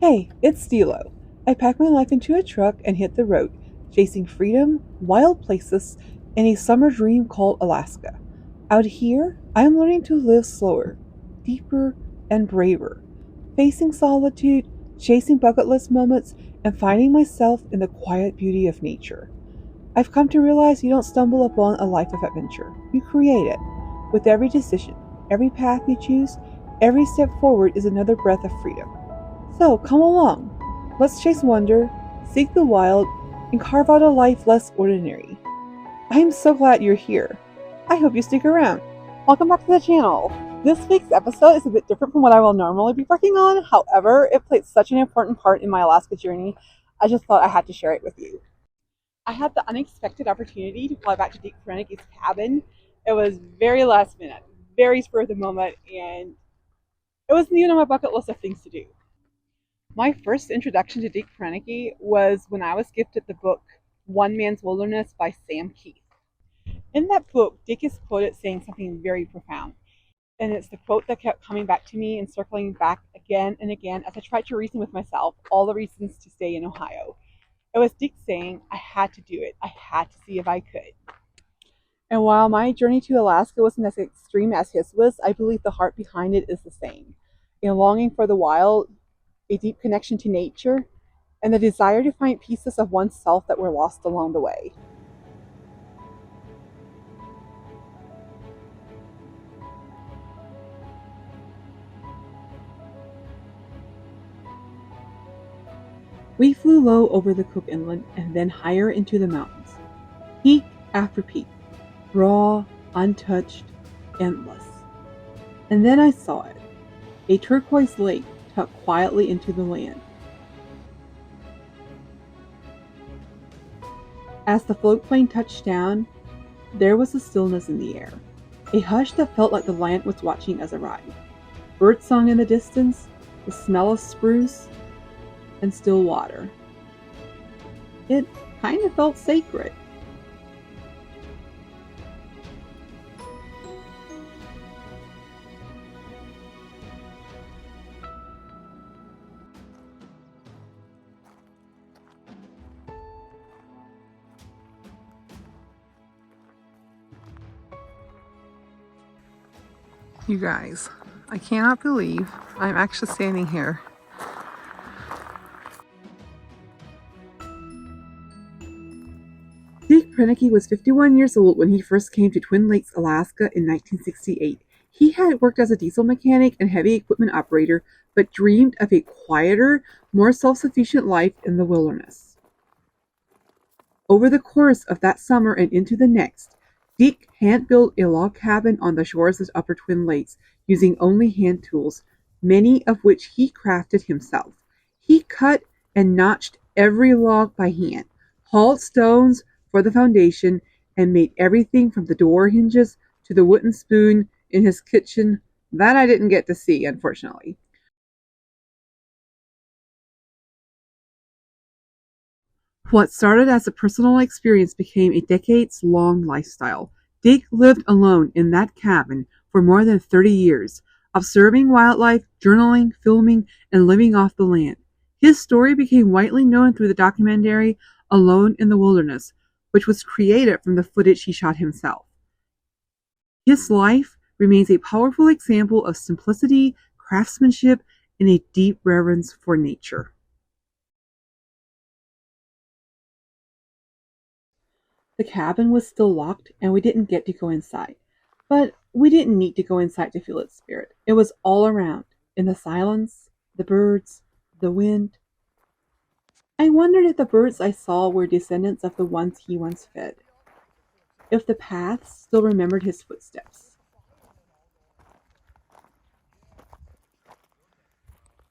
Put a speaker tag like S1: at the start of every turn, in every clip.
S1: Hey, it's Stilo. I packed my life into a truck and hit the road, chasing freedom, wild places, and a summer dream called Alaska. Out here, I am learning to live slower, deeper, and braver, facing solitude, chasing bucket list moments, and finding myself in the quiet beauty of nature. I've come to realize you don't stumble upon a life of adventure, you create it. With every decision, every path you choose, every step forward is another breath of freedom. So come along. Let's chase wonder, seek the wild, and carve out a life less ordinary. I'm so glad you're here. I hope you stick around. Welcome back to the channel. This week's episode is a bit different from what I will normally be working on. However, it played such an important part in my Alaska journey, I just thought I had to share it with you. I had the unexpected opportunity to fly back to Dick Proenneke's cabin. It was very last minute, very spur of the moment, and it wasn't even on my bucket list of things to do. My first introduction to Dick Proenneke was when I was gifted the book One Man's Wilderness by Sam Keith. In that book, Dick is quoted saying something very profound. And it's the quote that kept coming back to me and circling back again and again as I tried to reason with myself all the reasons to stay in Ohio. It was Dick saying I had to do it. I had to see if I could. And while my journey to Alaska wasn't as extreme as his was, I believe the heart behind it is the same. A longing for the wild, a deep connection to nature, and the desire to find pieces of oneself that were lost along the way. We flew low over the Cook Inlet and then higher into the mountains, peak after peak, raw, untouched, endless. And then I saw it, a turquoise lake tucked quietly into the land. As the floatplane touched down, there was a stillness in the air, a hush that felt like the land was watching us arrive. Birdsong in the distance, the smell of spruce, and still water. It kind of felt sacred. You guys, I cannot believe I'm actually standing here. Dick Proenneke was 51 years old when he first came to Twin Lakes, Alaska in 1968. He had worked as a diesel mechanic and heavy equipment operator, but dreamed of a quieter, more self-sufficient life in the wilderness. Over the course of that summer and into the next, Dick hand-built a log cabin on the shores of Upper Twin Lakes using only hand tools, many of which he crafted himself. He cut and notched every log by hand, hauled stones for the foundation, and made everything from the door hinges to the wooden spoon in his kitchen. That I didn't get to see, unfortunately. What started as a personal experience became a decades-long lifestyle. Dick lived alone in that cabin for more than 30 years, observing wildlife, journaling, filming, and living off the land. His story became widely known through the documentary Alone in the Wilderness, which was created from the footage he shot himself. His life remains a powerful example of simplicity, craftsmanship, and a deep reverence for nature. The cabin was still locked and we didn't get to go inside. But we didn't need to go inside to feel its spirit. It was all around, in the silence, the birds, the wind. I wondered if the birds I saw were descendants of the ones he once fed, if the paths still remembered his footsteps.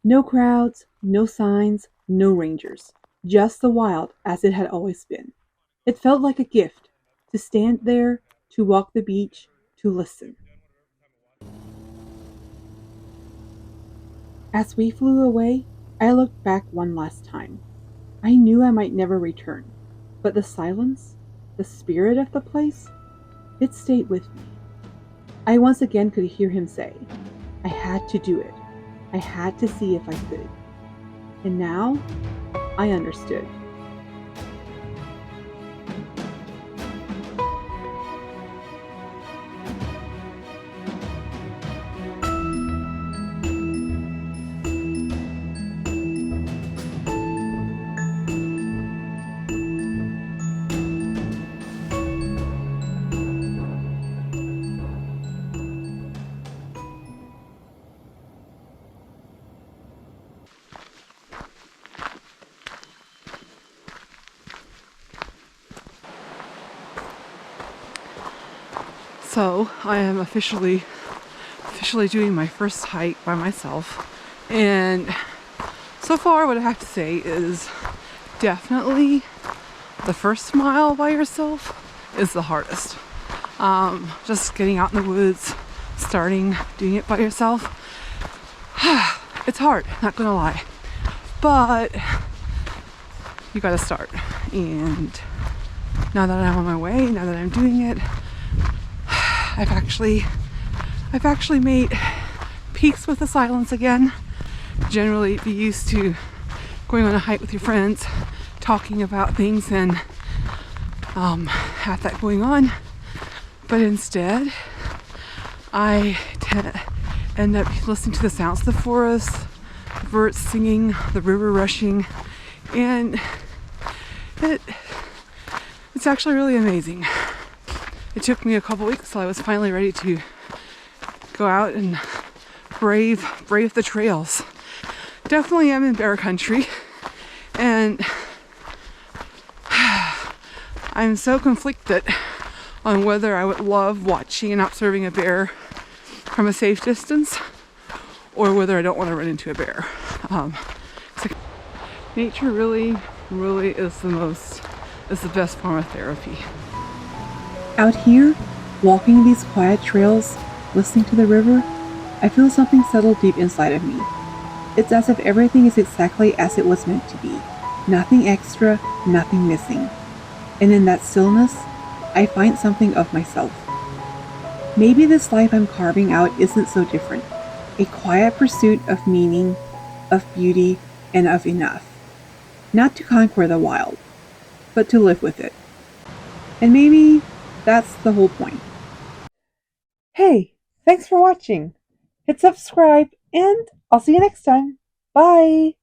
S1: No crowds, no signs, no rangers, just the wild as it had always been. It felt like a gift, to stand there, to walk the beach, to listen. As we flew away, I looked back one last time. I knew I might never return, but the silence, the spirit of the place, it stayed with me. I once again could hear him say, I had to do it. I had to see if I could. And now I understood. So I am officially doing my first hike by myself, and so far what I have to say is definitely the first mile by yourself is the hardest. Just getting out in the woods, doing it by yourself, it's hard, not gonna lie, but you gotta start. And now that I'm on my way, now that I'm doing it, I've actually made peace with the silence again. Generally, be used to going on a hike with your friends, talking about things, and have that going on. But instead, I end up listening to the sounds of the forest, the birds singing, the river rushing, and it's actually really amazing. It took me a couple weeks till I was finally ready to go out and brave the trails. Definitely am in bear country, and I'm so conflicted on whether I would love watching and observing a bear from a safe distance or whether I don't want to run into a bear. Nature really is the best form of therapy. Out here, walking these quiet trails, listening to the river, I feel something settle deep inside of me. It's as if everything is exactly as it was meant to be. Nothing extra, nothing missing. And in that stillness, I find something of myself. Maybe this life I'm carving out isn't so different. A quiet pursuit of meaning, of beauty, and of enough. Not to conquer the wild, but to live with it. And maybe that's the whole point. Hey, thanks for watching. Hit subscribe, and I'll see you next time. Bye!